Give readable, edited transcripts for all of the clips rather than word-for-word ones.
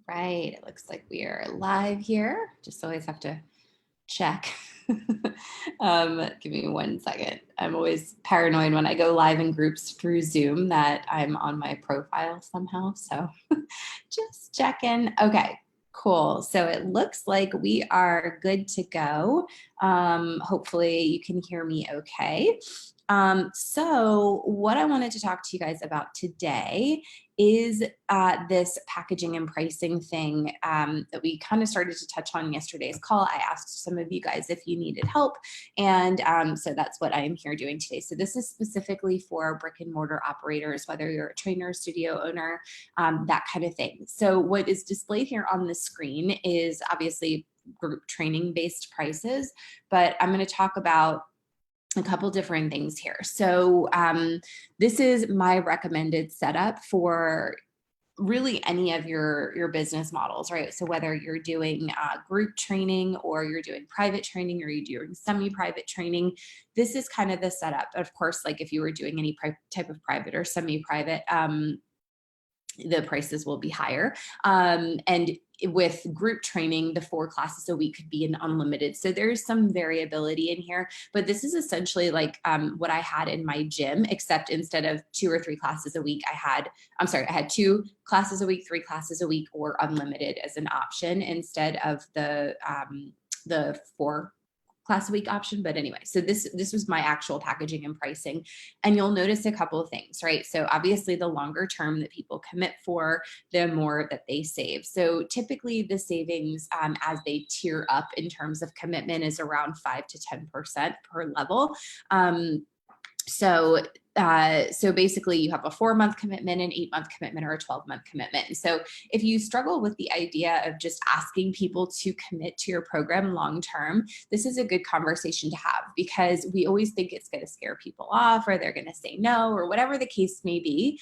Right. It looks like we are live here. Just always have to check. Give me 1 second. I'm always paranoid when I go live in groups through Zoom that I'm on my profile somehow. So just checking. Okay, cool. So it looks like we are good to go. Hopefully you can hear me okay. So what I wanted to talk to you guys about today is this packaging and pricing thing that we kind of started to touch on yesterday's call. I asked some of you guys if you needed help, and so that's what I am here doing today. So this is specifically for brick and mortar operators, whether you're a trainer, studio owner, that kind of thing. So what is displayed here on the screen is obviously group training based prices, but I'm going to talk about a couple different things here. So this is my recommended setup for really any of your business models, right? So whether you're doing group training or you're doing private training or you're doing semi-private training, this is kind of the setup. Of course, like if you were doing any type of private or semi-private, the prices will be higher. And with group training, the 4 classes a week could be an unlimited. So there's some variability in here, but this is essentially like what I had in my gym, except instead of 2 or 3 classes a week, I had 2 classes a week, 3 classes a week, or unlimited as an option instead of the 4 class a week option. But anyway, so this was my actual packaging and pricing. And you'll notice a couple of things, right? So obviously the longer term that people commit for, the more that they save. So typically the savings as they tier up in terms of commitment is around 5 to 10% per level. So basically you have a 4-month commitment, an 8-month commitment, or a 12-month commitment. And so if you struggle with the idea of just asking people to commit to your program long-term, this is a good conversation to have, because we always think it's going to scare people off, or they're going to say no, or whatever the case may be.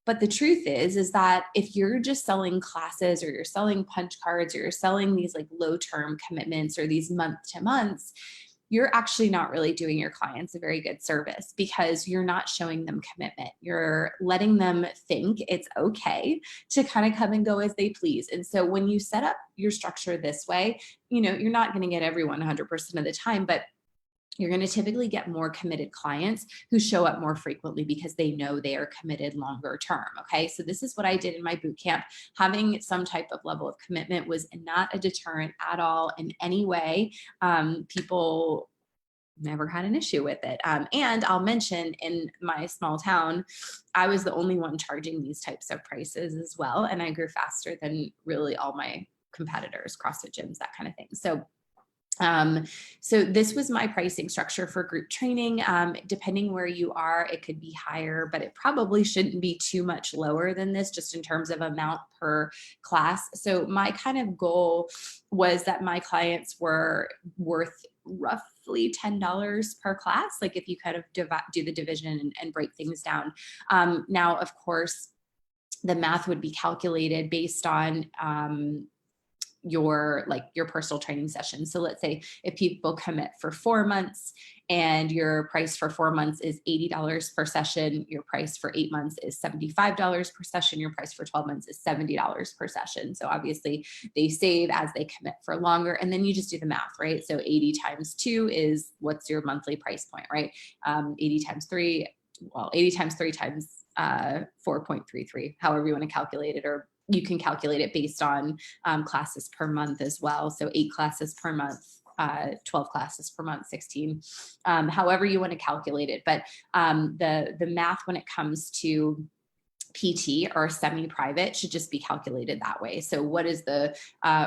But the truth is that if you're just selling classes, or you're selling punch cards, or you're selling these like low-term commitments, or these month-to-months, you're actually not really doing your clients a very good service, because you're not showing them commitment. You're letting them think it's okay to kind of come and go as they please. And so when you set up your structure this way, you're not going to get everyone 100% of the time, but you're going to typically get more committed clients who show up more frequently because they know they are committed longer term. Okay. So this is what I did in my boot camp. Having some type of level of commitment was not a deterrent at all in any way. People never had an issue with it. And I'll mention, in my small town, I was the only one charging these types of prices as well. And I grew faster than really all my competitors, CrossFit gyms, that kind of thing. So this was my pricing structure for group training. Depending where you are, it could be higher, but it probably shouldn't be too much lower than this, just in terms of amount per class. So my kind of goal was that my clients were worth roughly $10 per class. Like if you kind of do the division and break things down. Now, of course, the math would be calculated based on your personal training session. So let's say if people commit for 4 months and your price for 4 months is $80 per session, your price for 8 months is $75 per session, your price for 12 months is $70 per session. So obviously they save as they commit for longer, and then you just do the math, right? So 80 times 2 is, what's your monthly price point, right? 80 times 3 times 4.33, however you want to calculate it, or you can calculate it based on classes per month as well. So 8 classes per month, 12 classes per month, 16, however you want to calculate it. But the math when it comes to PT or semi-private should just be calculated that way. So what is the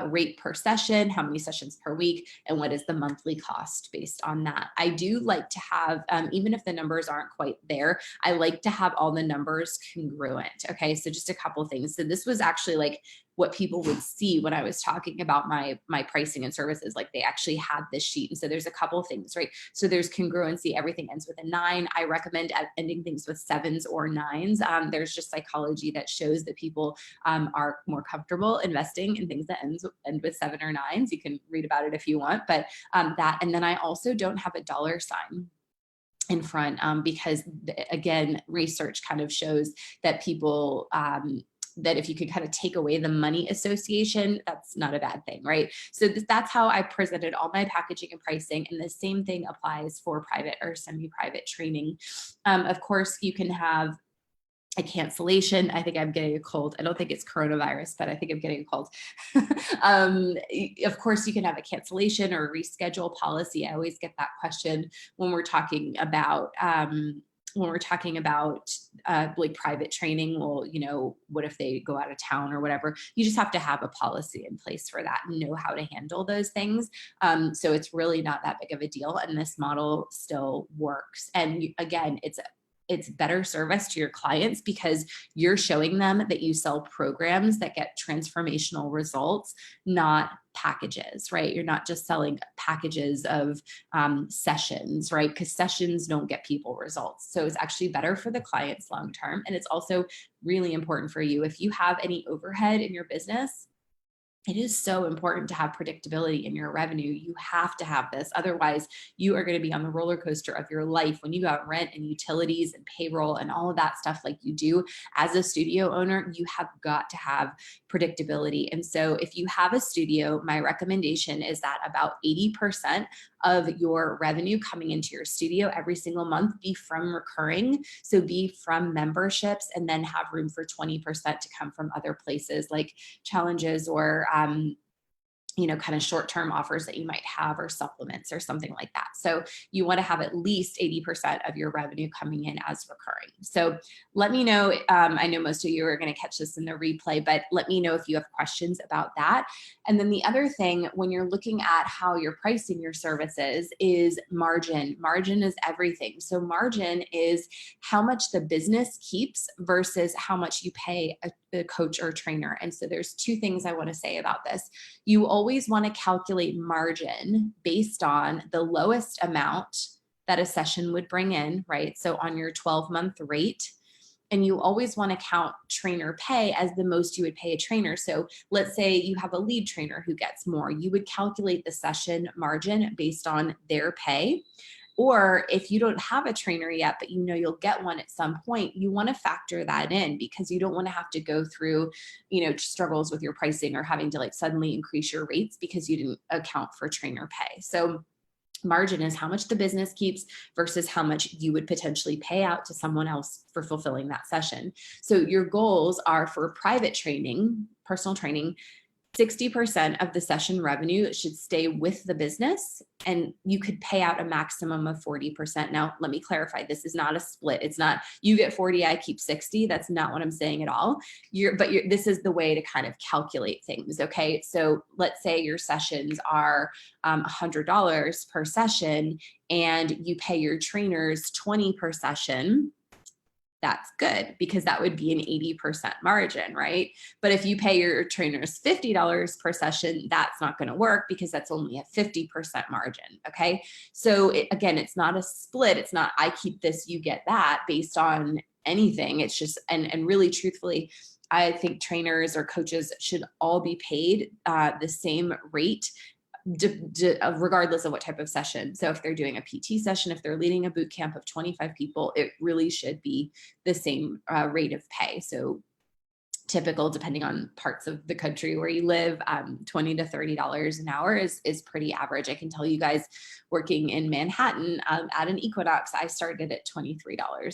rate per session, how many sessions per week, and what is the monthly cost based on that? I do like to have, even if the numbers aren't quite there, I like to have all the numbers congruent. Okay, so just a couple of things. So this was actually like what people would see when I was talking about my pricing and services. Like they actually had this sheet. And so there's a couple of things, right? So there's congruency. Everything ends with a 9. I recommend ending things with 7s or 9s. There's just psychology that shows that people are more comfortable investing in things that end with 7 or 9s. You can read about it if you want, but that, and then I also don't have a dollar sign in front because again, research kind of shows that people that if you could kind of take away the money association, that's not a bad thing, right? So that's how I presented all my packaging and pricing. And the same thing applies for private or semi-private training. Of course, you can have a cancellation. I think I'm getting a cold. I don't think it's coronavirus, but I think I'm getting a cold. Of course, you can have a cancellation or a reschedule policy. I always get that question when we're talking about like private training. Well, you know, what if they go out of town or whatever? You just have to have a policy in place for that and know how to handle those things. So it's really not that big of a deal, and this model still works. And again, it's better service to your clients because you're showing them that you sell programs that get transformational results, not packages, right? You're not just selling packages of sessions, right? Because sessions don't get people results. So it's actually better for the clients long term. And it's also really important for you. If you have any overhead in your business, it is so important to have predictability in your revenue. You have to have this. Otherwise, you are going to be on the roller coaster of your life when you got rent and utilities and payroll and all of that stuff like you do. As a studio owner, you have got to have predictability. And so if you have a studio, my recommendation is that about 80% of your revenue coming into your studio every single month be from recurring. So be from memberships, and then have room for 20% to come from other places like challenges or kind of short-term offers that you might have, or supplements or something like that. So you want to have at least 80% of your revenue coming in as recurring. So let me know. I know most of you are going to catch this in the replay, but let me know if you have questions about that. And then the other thing, when you're looking at how you're pricing your services, is margin. Margin is everything. So margin is how much the business keeps versus how much you pay a coach or trainer. And so there's two things I want to say about this. You always want to calculate margin based on the lowest amount that a session would bring in, right? So on your 12-month rate. And you always want to count trainer pay as the most you would pay a trainer. So let's say you have a lead trainer who gets more. You would calculate the session margin based on their pay. Or if you don't have a trainer yet, but you know you'll get one at some point, you want to factor that in, because you don't want to have to go through, struggles with your pricing or having to like suddenly increase your rates because you didn't account for trainer pay. So margin is how much the business keeps versus how much you would potentially pay out to someone else for fulfilling that session. So your goals are for private training, personal training, 60% of the session revenue should stay with the business, and you could pay out a maximum of 40%. Now, let me clarify, this is not a split. It's not you get 40, I keep 60. That's not what I'm saying at all. This is the way to kind of calculate things, okay? So let's say your sessions are $100 per session, and you pay your trainers 20 per session. That's good, because that would be an 80% margin, right? But if you pay your trainers $50 per session, that's not going to work, because that's only a 50% margin. Okay. So again, it's not a split. It's not, I keep this, you get that based on anything. It's just, and really truthfully, I think trainers or coaches should all be paid the same rate, regardless of what type of session. So if they're doing a PT session, if they're leading a boot camp of 25 people, it really should be the same rate of pay. So typical, depending on parts of the country where you live, $20 to $30 an hour is pretty average. I can tell you guys, working in Manhattan at an Equinox, I started at $23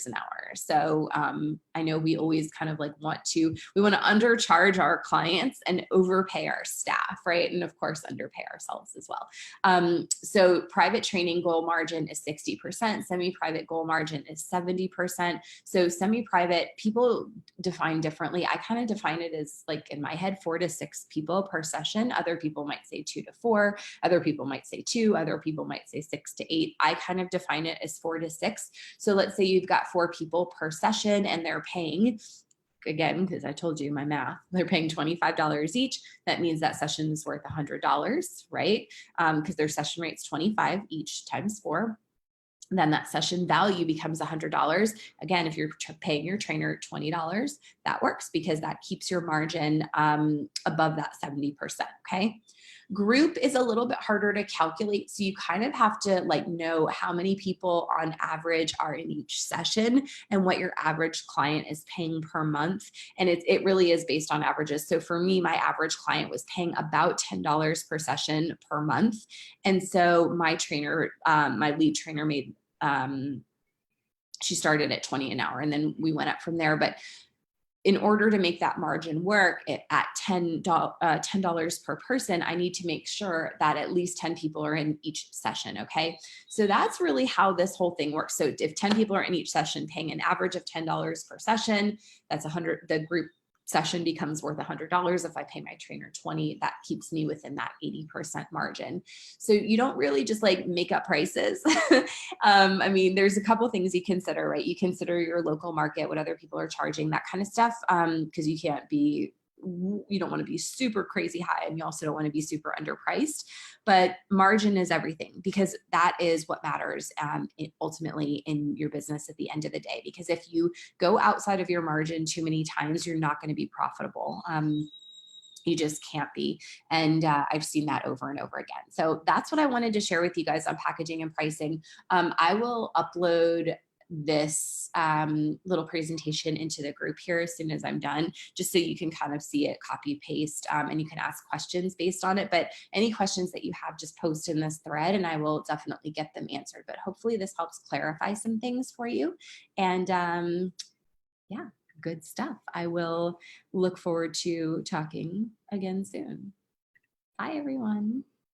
an hour. So I know we always kind of like we want to undercharge our clients and overpay our staff, right? And of course, underpay ourselves as well. So private training goal margin is 60%. Semi-private goal margin is 70%. So semi-private, people define differently. I kind of define it as, like, in my head, 4 to 6 people per session. Other people might say 2 to 4. Other people might say 2. Other people might say 6 to 8. I kind of define it as 4 to 6. So let's say you've got 4 people per session, and they're paying, again, because I told you my math, they're paying $25 each. That means that session is worth $100, right? Because their session rate's 25 each times 4. then that session value becomes $100. Again, if you're paying your trainer $20, that works because that keeps your margin above that 70%, okay? Group is a little bit harder to calculate. So you kind of have to like know how many people on average are in each session and what your average client is paying per month. And it really is based on averages. So for me, my average client was paying about $10 per session per month. And so my trainer, my lead trainer she started at 20 an hour and then we went up from there. But in order to make that margin work at $10 per person, I need to make sure that at least 10 people are in each session, okay? So that's really how this whole thing works. So if 10 people are in each session paying an average of $10 per session, that's 100, the group session becomes worth $100. If I pay my trainer 20, that keeps me within that 80% margin. So you don't really just like make up prices. I mean, there's a couple things you consider, right? You consider your local market, what other people are charging, that kind of stuff. Because you don't want to be super crazy high and you also don't want to be super underpriced, but margin is everything because that is what matters ultimately in your business at the end of the day. Because if you go outside of your margin too many times, you're not going to be profitable. You just can't be. And I've seen that over and over again. So that's what I wanted to share with you guys on packaging and pricing. I will upload this little presentation into the group here as soon as I'm done, just so you can kind of see it, copy paste, and you can ask questions based on it. But any questions that you have, just post in this thread and I will definitely get them answered. But hopefully this helps clarify some things for you. And yeah, good stuff. I will look forward to talking again soon. Bye, everyone.